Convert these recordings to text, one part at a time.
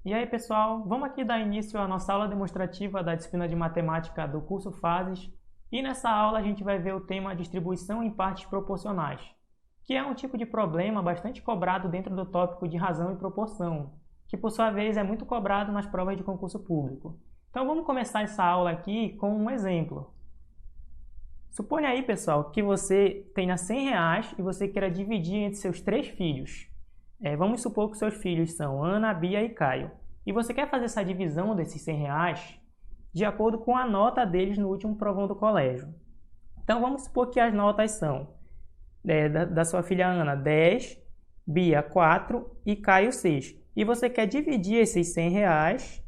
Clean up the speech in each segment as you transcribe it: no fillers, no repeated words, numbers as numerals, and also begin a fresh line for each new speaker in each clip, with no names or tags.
E aí, pessoal, vamos aqui dar início à nossa aula demonstrativa da disciplina de matemática do curso Fases. E nessa aula a gente vai ver o tema distribuição em partes proporcionais, que é um tipo de problema bastante cobrado dentro do tópico de razão e proporção, que por sua vez é muito cobrado nas provas de concurso público. Então vamos começar essa aula aqui com um exemplo. Suponha aí, pessoal, que você tenha R$ 100 e você queira dividir entre seus 3 filhos. Vamos supor que seus filhos são Ana, Bia e Caio. E você quer fazer essa divisão desses R$ 100 de acordo com a nota deles no último provão do colégio. Então vamos supor que as notas são da sua filha Ana 10, Bia 4 e Caio 6. E você quer dividir esses R$ 100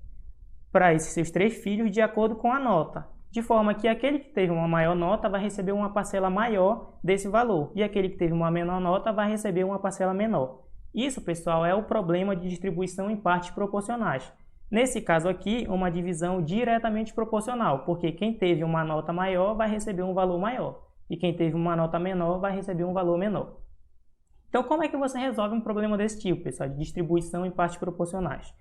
para esses seus 3 filhos de acordo com a nota, de forma que aquele que teve uma maior nota vai receber uma parcela maior desse valor, e aquele que teve uma menor nota vai receber uma parcela menor. Isso, pessoal, é o problema de distribuição em partes proporcionais. Nesse caso aqui, uma divisão diretamente proporcional, porque quem teve uma nota maior vai receber um valor maior, e quem teve uma nota menor vai receber um valor menor. Então, como é que você resolve um problema desse tipo, pessoal, de distribuição em partes proporcionais?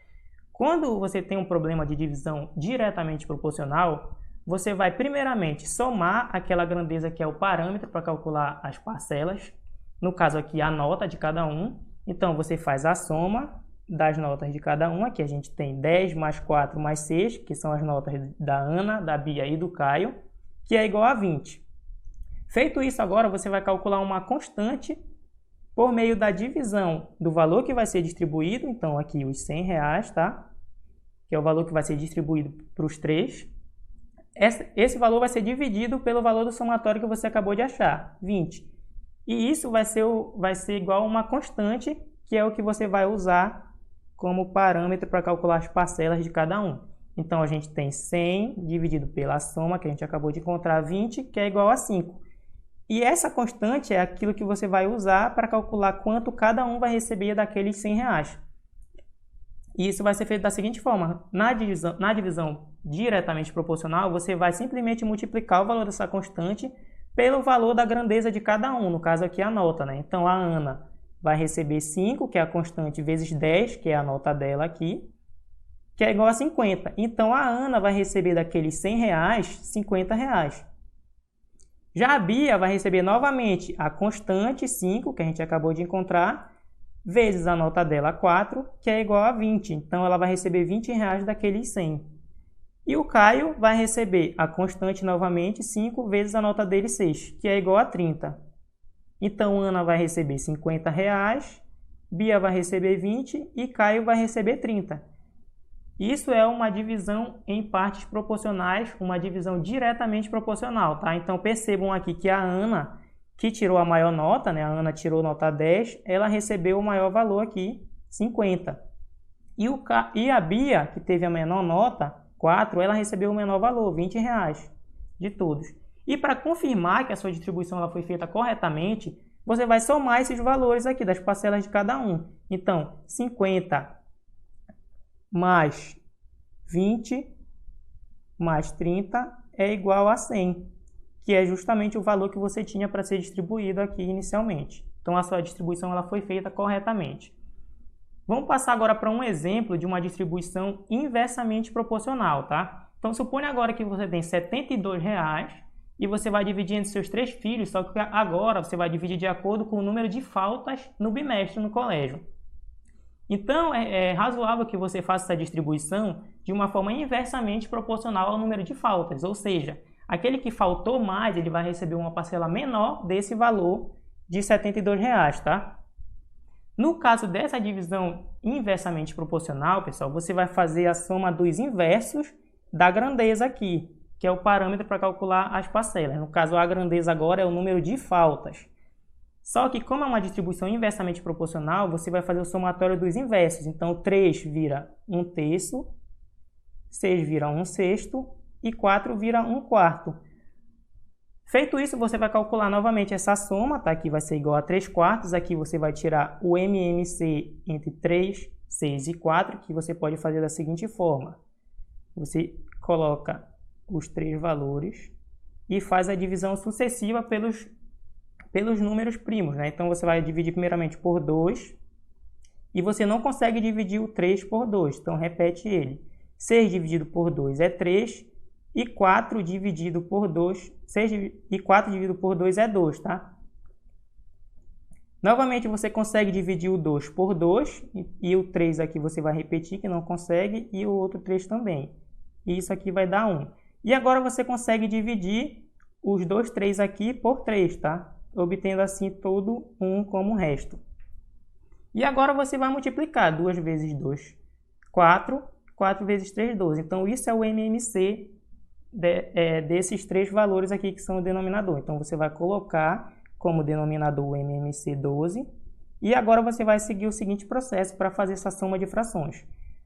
Quando você tem um problema de divisão diretamente proporcional, você vai primeiramente somar aquela grandeza que é o parâmetro para calcular as parcelas, no caso aqui a nota de cada um. Então você faz a soma das notas de cada um. Aqui a gente tem 10 mais 4 mais 6, que são as notas da Ana, da Bia e do Caio, que é igual a 20. Feito isso, agora você vai calcular uma constante por meio da divisão do valor que vai ser distribuído. Então aqui os R$ 100, tá? Que é o valor que vai ser distribuído para os 3. Esse valor vai ser dividido pelo valor do somatório que você acabou de achar, 20. E isso vai ser igual a uma constante, que é o que você vai usar como parâmetro para calcular as parcelas de cada um. Então, a gente tem 100 dividido pela soma, que a gente acabou de encontrar, 20, que é igual a 5. E essa constante é aquilo que você vai usar para calcular quanto cada um vai receber daqueles R$ 100. E isso vai ser feito da seguinte forma: na divisão diretamente proporcional, você vai simplesmente multiplicar o valor dessa constante pelo valor da grandeza de cada um, no caso aqui a nota, né? Então a Ana vai receber 5, que é a constante, vezes 10, que é a nota dela aqui, que é igual a 50. Então a Ana vai receber daqueles R$ 100, R$ 50. Já a Bia vai receber novamente a constante 5, que a gente acabou de encontrar, vezes a nota dela 4, que é igual a 20. Então ela vai receber R$ 20 daqueles 100. E o Caio vai receber a constante novamente 5 vezes a nota dele 6, que é igual a 30. Então Ana vai receber R$ 50, Bia vai receber 20 e Caio vai receber 30. Isso é uma divisão em partes proporcionais, uma divisão diretamente proporcional, tá? Então percebam aqui que a Ana, que tirou a maior nota, né? A Ana tirou nota 10, ela recebeu o maior valor aqui, 50. E a Bia, que teve a menor nota, 4, ela recebeu o menor valor, R$ 20 de todos. E para confirmar que a sua distribuição ela foi feita corretamente, você vai somar esses valores aqui das parcelas de cada um. Então, 50 mais 20 mais 30 é igual a 100, que é justamente o valor que você tinha para ser distribuído aqui inicialmente. Então, a sua distribuição ela foi feita corretamente. Vamos passar agora para um exemplo de uma distribuição inversamente proporcional, tá? Então, suponha agora que você tem R$ 72 e você vai dividir entre seus 3 filhos, só que agora você vai dividir de acordo com o número de faltas no bimestre no colégio. Então, é razoável que você faça essa distribuição de uma forma inversamente proporcional ao número de faltas, ou seja, aquele que faltou mais, ele vai receber uma parcela menor desse valor de R$ 72, tá? No caso dessa divisão inversamente proporcional, pessoal, você vai fazer a soma dos inversos da grandeza aqui, que é o parâmetro para calcular as parcelas. No caso, a grandeza agora é o número de faltas. Só que, como é uma distribuição inversamente proporcional, você vai fazer o somatório dos inversos. Então, 3 vira 1/3, 6 vira 1/6 e 4 vira 1/4. Feito isso, você vai calcular novamente essa soma, tá? Aqui vai ser igual a 3/4. Aqui você vai tirar o MMC entre 3, 6 e 4, que você pode fazer da seguinte forma. Você coloca os 3 valores e faz a divisão sucessiva pelos números primos, né? Então você vai dividir primeiramente por 2, e você não consegue dividir o 3 por 2, então repete ele. 6 dividido por 2 é 3, e 4 dividido por 2, 6 e 4 dividido por 2 é 2, tá? Novamente você consegue dividir o 2 por 2, e o 3 aqui você vai repetir que não consegue, e o outro 3 também. E isso aqui vai dar 1. E agora você consegue dividir os dois 3 aqui por 3, tá? Obtendo assim todo 1 como resto. E agora você vai multiplicar 2 vezes 2, 4, 4 vezes 3, 12. Então isso é o MMC desses 3 valores aqui que são o denominador. Então você vai colocar como denominador o MMC 12. E agora você vai seguir o seguinte processo para fazer essa soma de frações.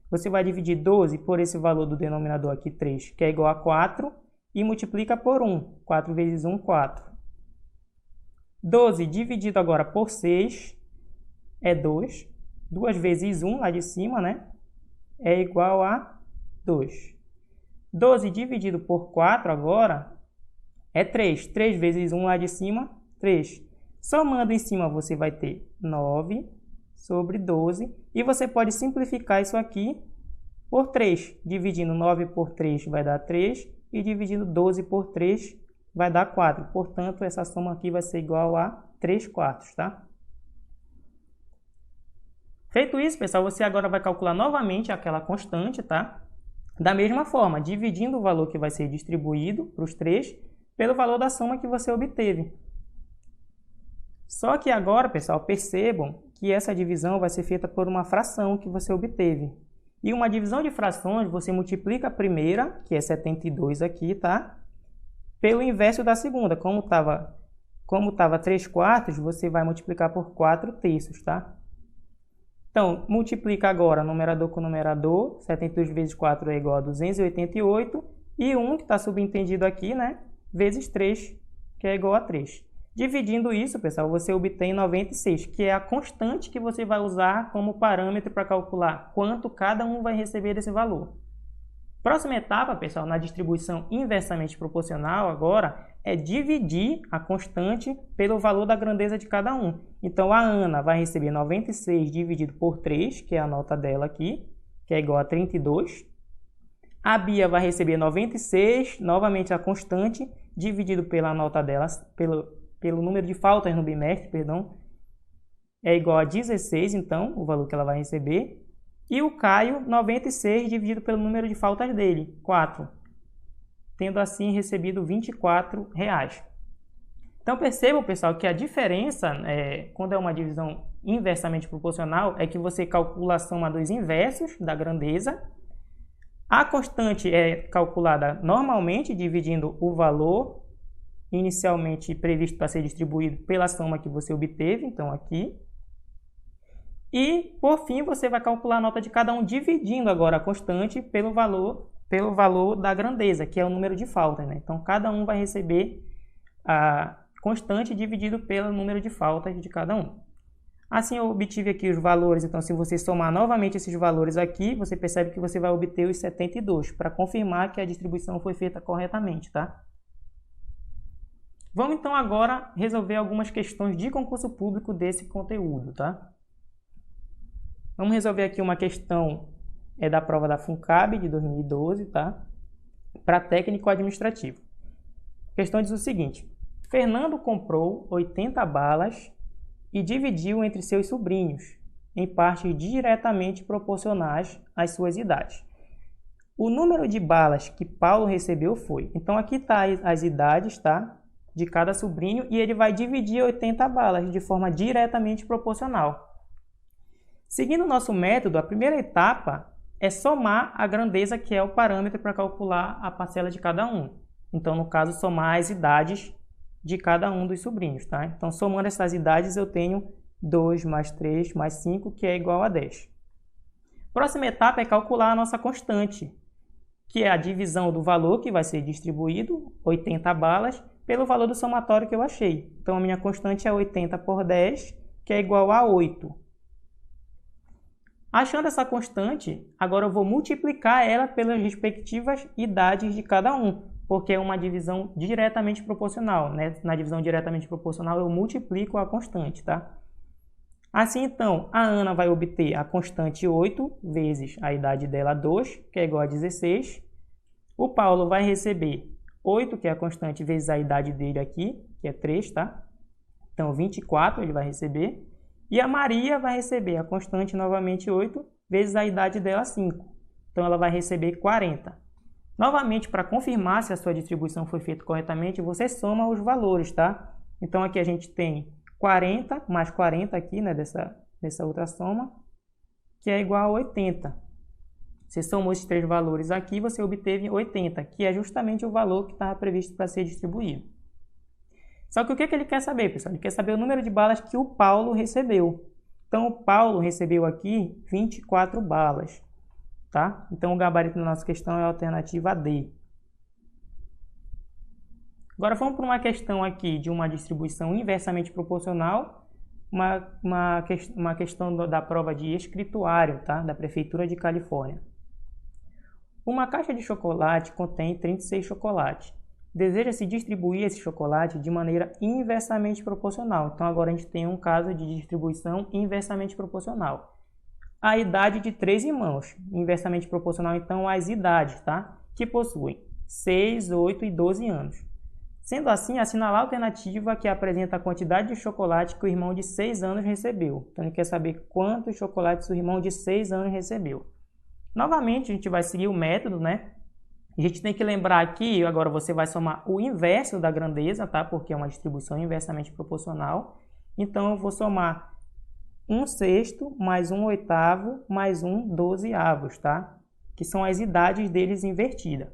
Você vai dividir 12 por esse valor do denominador aqui 3, que é igual a 4, e multiplica por 1. 4 vezes 1, 4. 12 dividido agora por 6 é 2. 2 vezes 1 lá de cima, né? É igual a 2. 12 dividido por 4 agora é 3. 3 vezes 1 lá de cima, 3. Somando em cima você vai ter 9 sobre 12. E você pode simplificar isso aqui por 3. Dividindo 9 por 3 vai dar 3. E dividindo 12 por 3 vai dar 4. Portanto, essa soma aqui vai ser igual a 3 quartos, tá? Feito isso, pessoal, você agora vai calcular novamente aquela constante, tá? Da mesma forma, dividindo o valor que vai ser distribuído para os 3 pelo valor da soma que você obteve. Só que agora, pessoal, percebam que essa divisão vai ser feita por uma fração que você obteve. E uma divisão de frações, você multiplica a primeira, que é 72 aqui, tá? Pelo inverso da segunda. Como estava 3 quartos, você vai multiplicar por 4 terços, tá? Então, multiplica agora numerador com numerador. 72 vezes 4 é igual a 288. E 1, que está subentendido aqui, né? Vezes 3, que é igual a 3. Dividindo isso, pessoal, você obtém 96, que é a constante que você vai usar como parâmetro para calcular quanto cada um vai receber desse valor. Próxima etapa, pessoal, na distribuição inversamente proporcional agora, é dividir a constante pelo valor da grandeza de cada um. Então, a Ana vai receber 96 dividido por 3, que é a nota dela aqui, que é igual a 32. A Bia vai receber 96, novamente a constante, dividido pela nota dela, pelo número de faltas no bimestre, perdão, é igual a 16, então, o valor que ela vai receber. E o Caio, 96 dividido pelo número de faltas dele, 4, tendo assim recebido R$ 24. Então, percebam, pessoal, que a diferença, quando é uma divisão inversamente proporcional, é que você calcula a soma dos inversos da grandeza. A constante é calculada normalmente, dividindo o valor inicialmente previsto para ser distribuído pela soma que você obteve, então aqui. E, por fim, você vai calcular a nota de cada um, dividindo agora a constante pelo valor da grandeza, que é o número de faltas, né? Então, cada um vai receber a constante dividido pelo número de faltas de cada um. Assim, eu obtive aqui os valores. Então, se você somar novamente esses valores aqui, você percebe que você vai obter os 72, para confirmar que a distribuição foi feita corretamente, tá? Vamos então agora resolver algumas questões de concurso público desse conteúdo, tá? Vamos resolver aqui uma questão da prova da FUNCAB de 2012, tá? Para técnico administrativo. A questão diz o seguinte: Fernando comprou 80 balas e dividiu entre seus sobrinhos, em partes diretamente proporcionais às suas idades. O número de balas que Paulo recebeu foi... Então aqui está as idades, tá? De cada sobrinho, e ele vai dividir 80 balas de forma diretamente proporcional. Seguindo o nosso método, a primeira etapa é somar a grandeza, que é o parâmetro para calcular a parcela de cada um. Então, no caso, somar as idades de cada um dos sobrinhos, tá? Então, somando essas idades, eu tenho 2 mais 3 mais 5, que é igual a 10. Próxima etapa é calcular a nossa constante, que é a divisão do valor que vai ser distribuído, 80 balas, pelo valor do somatório que eu achei. Então, a minha constante é 80 por 10, que é igual a 8. Achando essa constante, agora eu vou multiplicar ela pelas respectivas idades de cada um, porque é uma divisão diretamente proporcional, né? Na divisão diretamente proporcional, eu multiplico a constante, tá? Assim, então, a Ana vai obter a constante 8 vezes a idade dela 2, que é igual a 16. O Paulo vai receber 8, que é a constante, vezes a idade dele aqui, que é 3, tá? Então, 24 ele vai receber. E a Maria vai receber a constante, novamente, 8, vezes a idade dela 5. Então, ela vai receber 40. Novamente, para confirmar se a sua distribuição foi feita corretamente, você soma os valores, tá? Então, aqui a gente tem 40 mais 40 aqui, né, dessa outra soma, que é igual a 80. Você somou esses três valores aqui, você obteve 80, que é justamente o valor que estava previsto para ser distribuído. Só que o que ele quer saber, pessoal? Ele quer saber o número de balas que o Paulo recebeu. Então, o Paulo recebeu aqui 24 balas. Tá? Então, o gabarito da nossa questão é a alternativa D. Agora, vamos para uma questão aqui de uma distribuição inversamente proporcional, uma questão da prova de escrituário, tá? Da Prefeitura de Califórnia. Uma caixa de chocolate contém 36 chocolates. Deseja-se distribuir esse chocolate de maneira inversamente proporcional. Então, agora a gente tem um caso de distribuição inversamente proporcional. A idade de 3 irmãos, inversamente proporcional então às idades, tá? Que possuem 6, 8 e 12 anos. Sendo assim, assinalar a alternativa que apresenta a quantidade de chocolate que o irmão de 6 anos recebeu. Então, ele quer saber quantos chocolates o irmão de 6 anos recebeu. Novamente, a gente vai seguir o método, né? A gente tem que lembrar aqui, agora você vai somar o inverso da grandeza, tá? Porque é uma distribuição inversamente proporcional. Então, eu vou somar 1/6 mais 1/8 mais 1/12, tá? Que são as idades deles invertidas.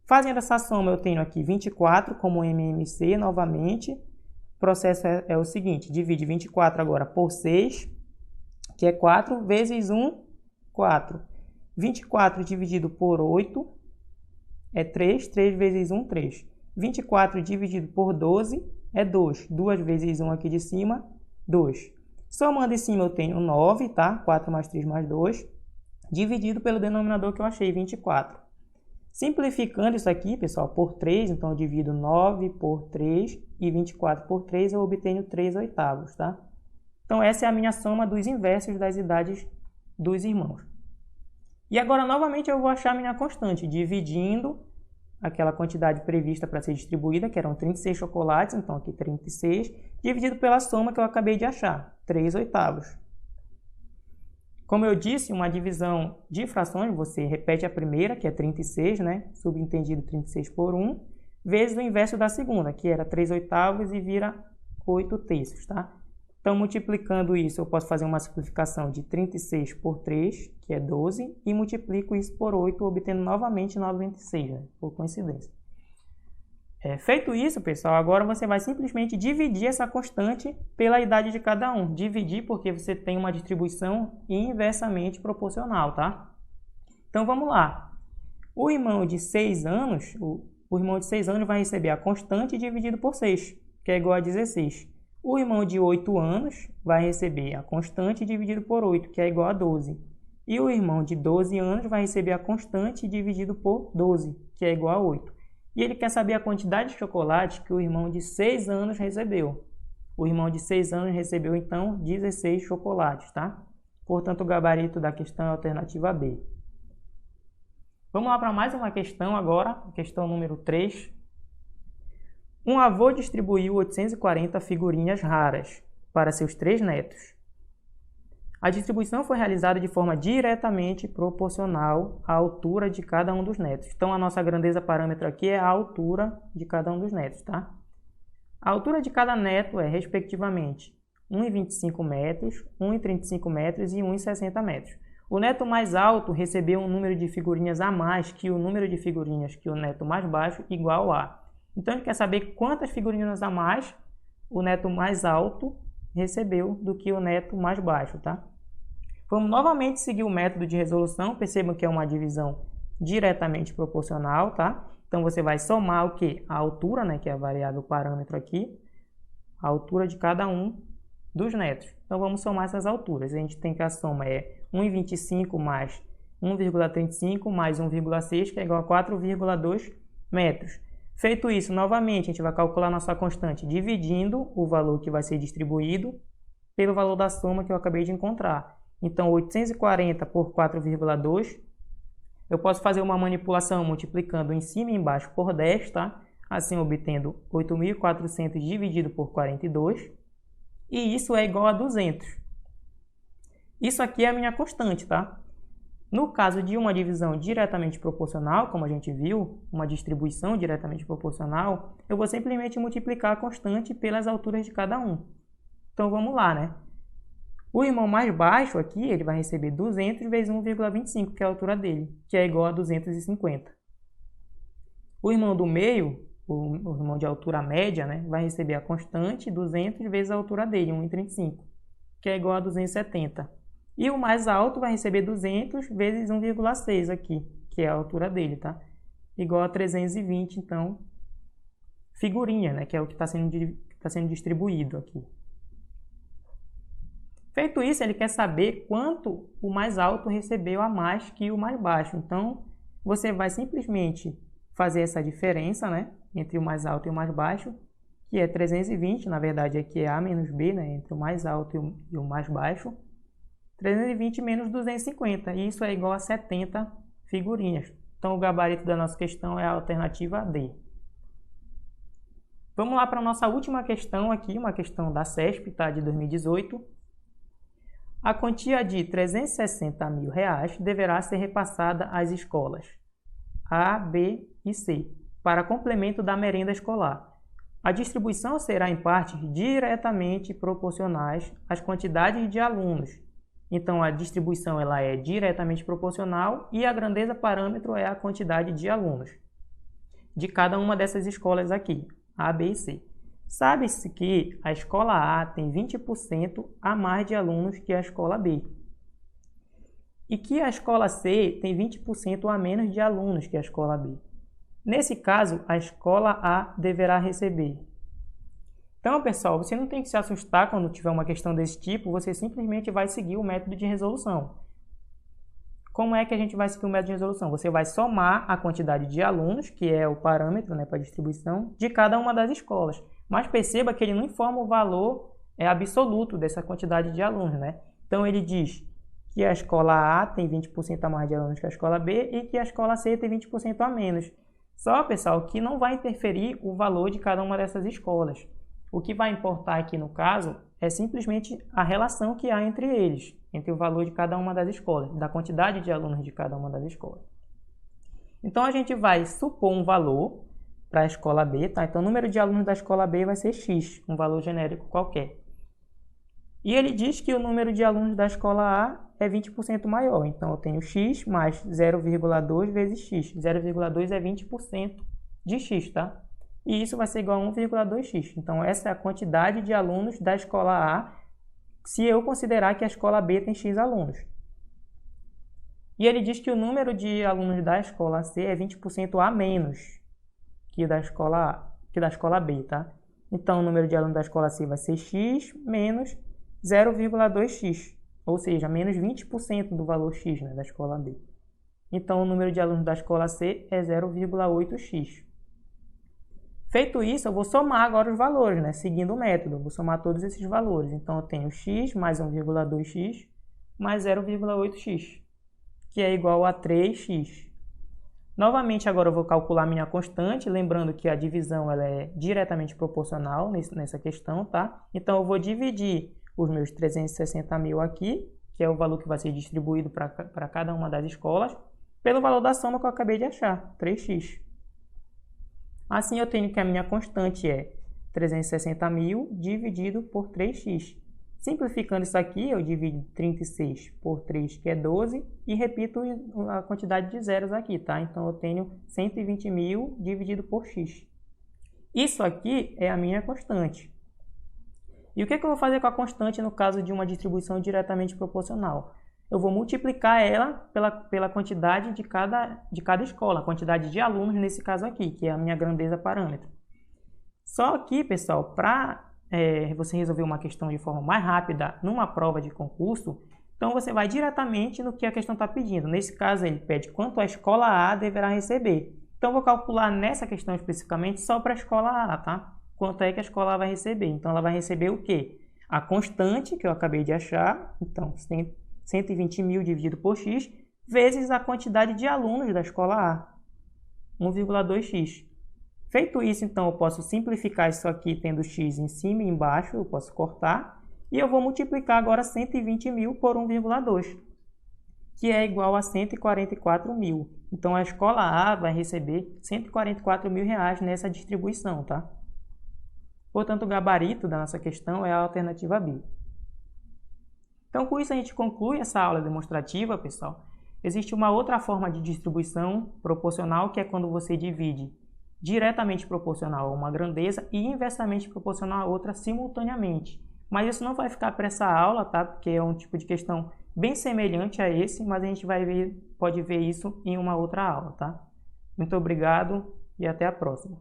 Fazendo essa soma, eu tenho aqui 24 como MMC novamente. O processo é o seguinte, divide 24 agora por 6, que é 4, vezes 1, 4. 24 dividido por 8 é 3, 3 vezes 1, 3. 24 dividido por 12 é 2. 2 vezes 1 aqui de cima, 2. Somando em cima eu tenho 9, tá? 4 mais 3 mais 2, dividido pelo denominador que eu achei, 24. Simplificando isso aqui, pessoal, por 3, então eu divido 9 por 3 e 24 por 3, eu obtenho 3/8, tá? Então essa é a minha soma dos inversos das idades dos irmãos. E agora, novamente, eu vou achar a minha constante, dividindo aquela quantidade prevista para ser distribuída, que eram 36 chocolates, então aqui 36, dividido pela soma que eu acabei de achar, 3/8. Como eu disse, uma divisão de frações, você repete a primeira, que é 36, né? Subentendido 36 por 1, vezes o inverso da segunda, que era 3/8 e vira 8/3, tá? Então, multiplicando isso, eu posso fazer uma simplificação de 36 por 3, que é 12, e multiplico isso por 8, obtendo novamente 96, né? Por coincidência. Feito isso, pessoal, agora você vai simplesmente dividir essa constante pela idade de cada um. Dividir porque você tem uma distribuição inversamente proporcional, tá? Então, vamos lá. O irmão de 6 anos, o irmão de 6 anos vai receber a constante dividido por 6, que é igual a 16. O irmão de 8 anos vai receber a constante dividido por 8, que é igual a 12. E o irmão de 12 anos vai receber a constante dividido por 12, que é igual a 8. E ele quer saber a quantidade de chocolate que o irmão de 6 anos recebeu. O irmão de 6 anos recebeu, então, 16 chocolates, tá? Portanto, o gabarito da questão é a alternativa B. Vamos lá para mais uma questão agora, questão número 3. Um avô distribuiu 840 figurinhas raras para seus 3 netos. A distribuição foi realizada de forma diretamente proporcional à altura de cada um dos netos. Então, a nossa grandeza parâmetro aqui é a altura de cada um dos netos, tá? A altura de cada neto é, respectivamente, 1,25 metros, 1,35 metros e 1,60 metros. O neto mais alto recebeu um número de figurinhas a mais que o número de figurinhas que o neto mais baixo igual a. Então, ele quer saber quantas figurinhas a mais o neto mais alto recebeu do que o neto mais baixo, tá? Vamos novamente seguir o método de resolução. Percebam que é uma divisão diretamente proporcional, tá? Então, você vai somar o quê? A altura, né, que é a variável parâmetro aqui, a altura de cada um dos netos. Então, vamos somar essas alturas. A gente tem que a soma é 1,25 mais 1,35 mais 1,6, que é igual a 4,2 metros. Feito isso, novamente, a gente vai calcular nossa constante dividindo o valor que vai ser distribuído pelo valor da soma que eu acabei de encontrar. Então, 840 por 4,2, eu posso fazer uma manipulação multiplicando em cima e embaixo por 10, tá? Assim, obtendo 8.400 dividido por 42, e isso é igual a 200. Isso aqui é a minha constante, tá? No caso de uma divisão diretamente proporcional, como a gente viu, uma distribuição diretamente proporcional, eu vou simplesmente multiplicar a constante pelas alturas de cada um. Então, vamos lá, né? O irmão mais baixo aqui, ele vai receber 200 vezes 1,25, que é a altura dele, que é igual a 250. O irmão do meio, o irmão de altura média, né, vai receber a constante 200 vezes a altura dele, 1,35, que é igual a 270. E o mais alto vai receber 200 vezes 1,6 aqui, que é a altura dele, tá? Igual a 320, então, figurinha, né, que é o que está sendo distribuído aqui. Feito isso, ele quer saber quanto o mais alto recebeu a mais que o mais baixo. Então, você vai simplesmente fazer essa diferença, né, entre o mais alto e o mais baixo, que é 320, na verdade aqui é A menos B, né, entre o mais alto e o mais baixo. 320 menos 250, e isso é igual a 70 figurinhas. Então, o gabarito da nossa questão é a alternativa D. Vamos lá para a nossa última questão aqui, uma questão da CESP, tá, de 2018. A quantia de R$360 mil deverá ser repassada às escolas A, B e C, para complemento da merenda escolar. A distribuição será em partes diretamente proporcionais às quantidades de alunos. Então, a distribuição ela é diretamente proporcional e a grandeza parâmetro é a quantidade de alunos de cada uma dessas escolas aqui, A, B e C. Sabe-se que a escola A tem 20% a mais de alunos que a escola B. E que a escola C tem 20% a menos de alunos que a escola B. Nesse caso, a escola A deverá receber. Então, pessoal, você não tem que se assustar quando tiver uma questão desse tipo, você simplesmente vai seguir o método de resolução. Como é que a gente vai seguir o método de resolução? Você vai somar a quantidade de alunos, que é o parâmetro, né, para a distribuição, de cada uma das escolas. Mas perceba que ele não informa o valor absoluto dessa quantidade de alunos, né? Então, ele diz que a escola A tem 20% a mais de alunos que a escola B e que a escola C tem 20% a menos. Só, pessoal, que não vai interferir o valor de cada uma dessas escolas. O que vai importar aqui no caso é simplesmente a relação que há entre eles, entre o valor de cada uma das escolas, da quantidade de alunos de cada uma das escolas. Então, a gente vai supor um valor para a escola B, tá? Então, o número de alunos da escola B vai ser X, um valor genérico qualquer. E ele diz que o número de alunos da escola A é 20% maior. Então, eu tenho X mais 0,2 vezes X. 0,2 é 20% de X, tá? E isso vai ser igual a 1,2x. Então, essa é a quantidade de alunos da escola A, se eu considerar que a escola B tem X alunos. E ele diz que o número de alunos da escola C é 20% a menos que da escola B, tá? Então, o número de alunos da escola C vai ser X menos 0,2x, ou seja, menos 20% do valor X, né, da escola B. Então, o número de alunos da escola C é 0,8x. Feito isso, eu vou somar agora os valores, né? Seguindo o método, eu vou somar todos esses valores. Então, eu tenho x mais 1,2x mais 0,8x, que é igual a 3x. Novamente, agora eu vou calcular minha constante, lembrando que a divisão ela é diretamente proporcional nessa questão, tá? Então, eu vou dividir os meus 360 mil aqui, que é o valor que vai ser distribuído para cada uma das escolas, pelo valor da soma que eu acabei de achar, 3x. Assim, eu tenho que a minha constante é 360 mil dividido por 3x. Simplificando isso aqui, eu divido 36 por 3, que é 12, e repito a quantidade de zeros aqui, tá? Então, eu tenho 120 mil dividido por x. Isso aqui é a minha constante. E o que eu vou fazer com a constante no caso de uma distribuição diretamente proporcional? Eu vou multiplicar ela pela quantidade de cada escola, a quantidade de alunos nesse caso aqui, que é a minha grandeza parâmetro. Só que, pessoal, para você resolver uma questão de forma mais rápida numa prova de concurso, então você vai diretamente no que a questão está pedindo. Nesse caso, ele pede quanto a escola A deverá receber. Então, eu vou calcular nessa questão especificamente só para a escola A, tá? Quanto é que a escola A vai receber. Então, ela vai receber o quê? a constante que eu acabei de achar, então 120 mil dividido por x, vezes a quantidade de alunos da escola A, 1,2x. Feito isso, então, eu posso simplificar isso aqui tendo x em cima e embaixo, eu posso cortar, e eu vou multiplicar agora 120 mil por 1,2, que é igual a 144 mil. Então, a escola A vai receber 144 mil reais nessa distribuição, tá? Portanto, o gabarito da nossa questão é a alternativa B. Então, com isso, a gente conclui essa aula demonstrativa, pessoal. Existe uma outra forma de distribuição proporcional, que é quando você divide diretamente proporcional a uma grandeza e inversamente proporcional a outra simultaneamente. Mas isso não vai ficar para essa aula, tá? Porque é um tipo de questão bem semelhante a esse, mas a gente pode ver isso em uma outra aula, tá? Muito obrigado e até a próxima.